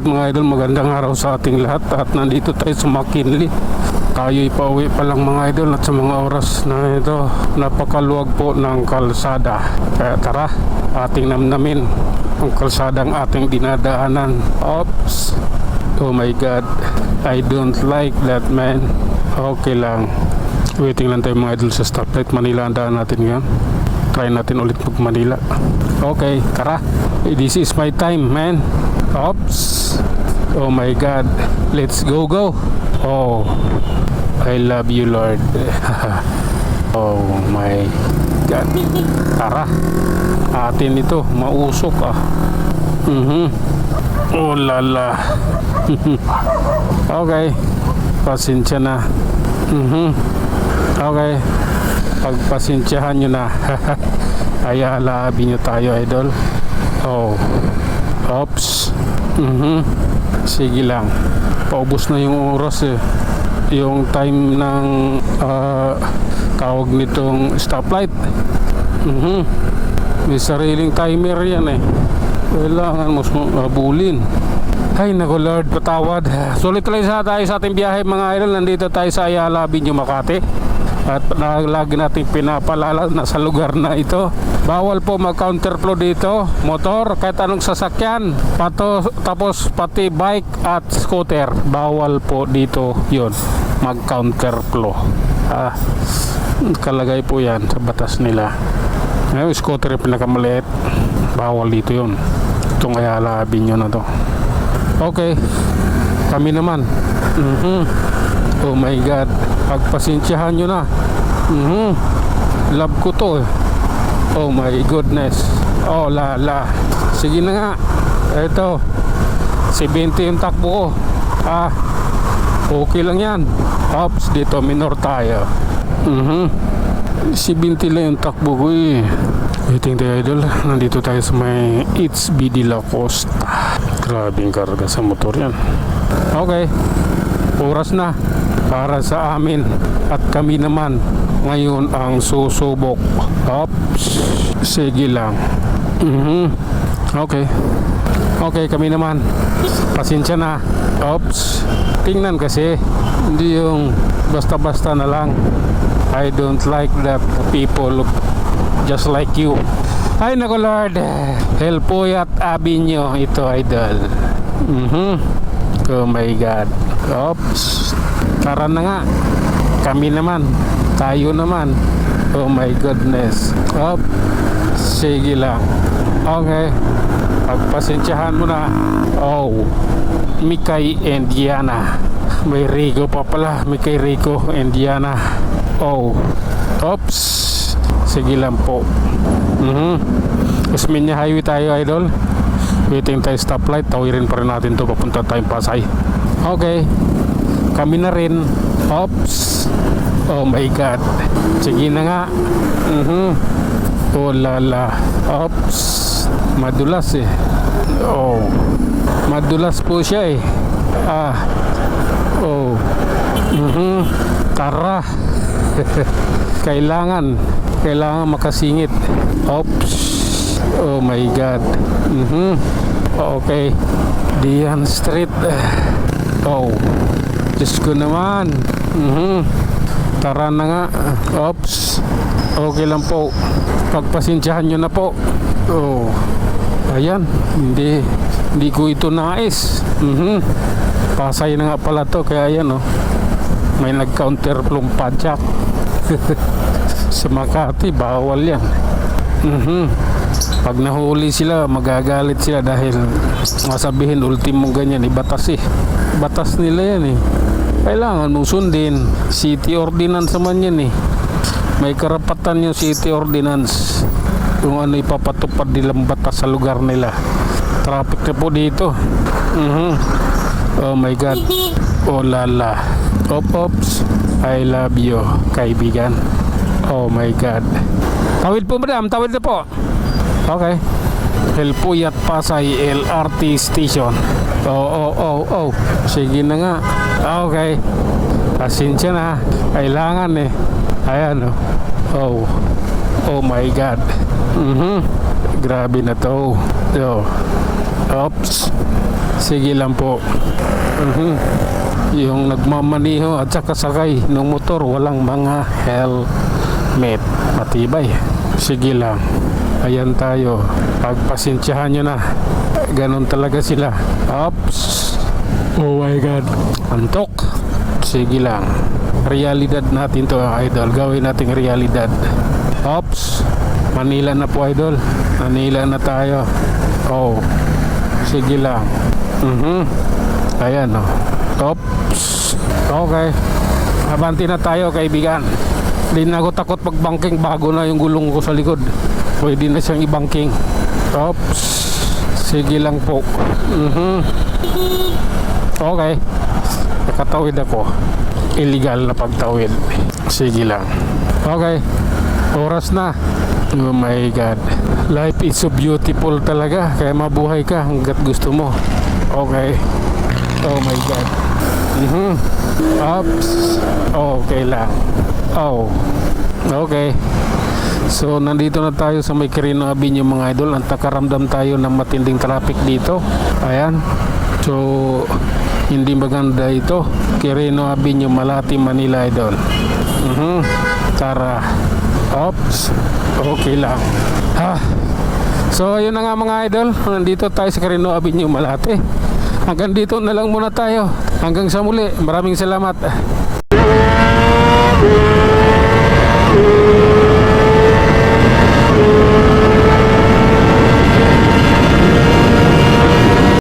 Alright mga idol, magandang araw sa ating lahat. At nandito tayo sa McKinley. Tayo'y pauwi pa lang mga idol. At sa mga oras na ito, napakaluwag po ng kalsada. Kaya tara, ating namnamin ang kalsadang ating dinadaanan. Oops, oh my god, I don't like that, man. Okay lang, waiting lang tayo mga idol sa stoplight. Manila ang daan natin ngayon. Try natin ulit mag Manila. Okay, tara, this is my time, man. Oops, oh my god, let's go. Oh, I love you, Lord. Oh my god, tara, atin ito, mausok ah. Oh lala. Okay, pasensya na. Okay, pagpasensyahan nyo na. Ay alaabin nyo tayo idol. Oh, oops. Sige lang, paubos na yung oras eh. Yung time ng tawag nitong stoplight. May sariling timer yan eh. Kailangan mo abulin. Ay naku Lord, patawad. Sulit lang tayo sa ating biyahe mga idol. Nandito tayo sa Ayala Avenue, Makati. At lagi natin pinapalala na sa lugar na ito, bawal po mag counterflow dito, motor, kahit anong sasakyan, tapos pati bike at scooter, bawal po dito yun, mag counterflow. Kalagay po yan sa batas nila. Ngayon scooter yung pinakamaliit, bawal dito yun. Itong Ayala Avenue na to. Okay, kami naman. Oh my god, pagpasensyahan nyo na. Love ko to eh. Oh my goodness. Oh lala. Sige na nga. Ito 70 yung takbo ko. Okay lang yan. Oops, dito minor tayo. 70 lang yung takbo ko eh. Waiting tayo idol. Nandito tayo sa may HB de la Costa. Grabing karga sa motor yan. Okay, oras na para sa amin at kami naman ngayon ang susubok. Oops, sige lang. Okay, kami naman, pasensya na. Oops, tingnan kasi hindi yung basta-basta na lang. I don't like that people just like you. Ay naku Lord, Helpuyat Avenue ito idol. Oh my god. Oops, tara na nga, kami naman, tayo naman. Oh my goodness. Sige lang. Okay, pagpasensyahan mo na. Oh, Mikay and Diana. May Rico pa pala, Mikay, Rico and Diana. Oh, oops, sige lang po. Osmeña Highway tayo idol. Waiting tayo stoplight, tawirin pa rin natin to, papunta tayong Pasay. Okay, kami na rin. Oops, oh my god, sige na nga. Oh lala. Oops, madulas eh. Oh, madulas po siya eh. Oh, tara. kailangan makasingit. Oops, oh my god. Okay, Dian Street. Oh, Diyos ko naman. Tara na nga. Oops, okay lang po, pagpasensyahan nyo na po. Oh, ayan, hindi ko ito nais. Pasay na nga pala to, kaya ayan oh, may nag-counterflow padjak. Sa Makati bawal yan. Pag nahuli sila, magagalit sila dahil masabihin ultimo ganyan, batas eh. Batas nila yan eh. Kailangan mong sundin. City ordinance naman yan eh. May karapatan yung city ordinance kung ano ipapatupad nilang batas sa lugar nila. Traffic na po dito. Oh my god. Oh lala. Oops, I love you, kaibigan. Oh my god. Tawid po madam, tawid na po. Okay, Helpuyat Pasay LRT Station. Oh, sige na nga. Okay, pasensya na, kailangan eh. Ayan oh. Oh my god. Grabe na to. Oops, Sige lang po. Mhm. Yung nagmamaniho at saka sakay ng motor, walang mga helmet. Matibay. Sige lang. Ayan tayo. Pagpasensyahan nyo na. Ganon talaga sila. Oops. Oh my God. Antok. Sige lang. Realidad natin to, idol. Gawin nating realidad. Oops. Manila na po, idol. Manila na tayo. Oh. Sige lang. Ayan, oh. Oops. Okay. Abanti na tayo, kaibigan. Di na ako takot pag-banking bago na yung gulong ko sa likod. Pwede na siyang i-banking. Oops. Sige lang po. Okay. Nakatawid ako. Illegal na pagtawid. Sige lang. Okay. Oras na. Oh my God. Life is so beautiful talaga. Kaya mabuhay ka hanggat gusto mo. Okay. Oh my God. Oops. Okay lang. Oh. Okay. So nandito na tayo sa may Quirino Avenue mga idol. Ang nakaramdam tayo ng matinding traffic dito. Ayan. So hindi maganda ito. Quirino Avenue, Malati, Manila, idol. Tara. Oops. Okay lang. So ayun na nga mga idol. Nandito tayo sa Quirino Avenue, Malati. Hanggang dito na lang muna tayo. Hanggang sa muli. Maraming salamat.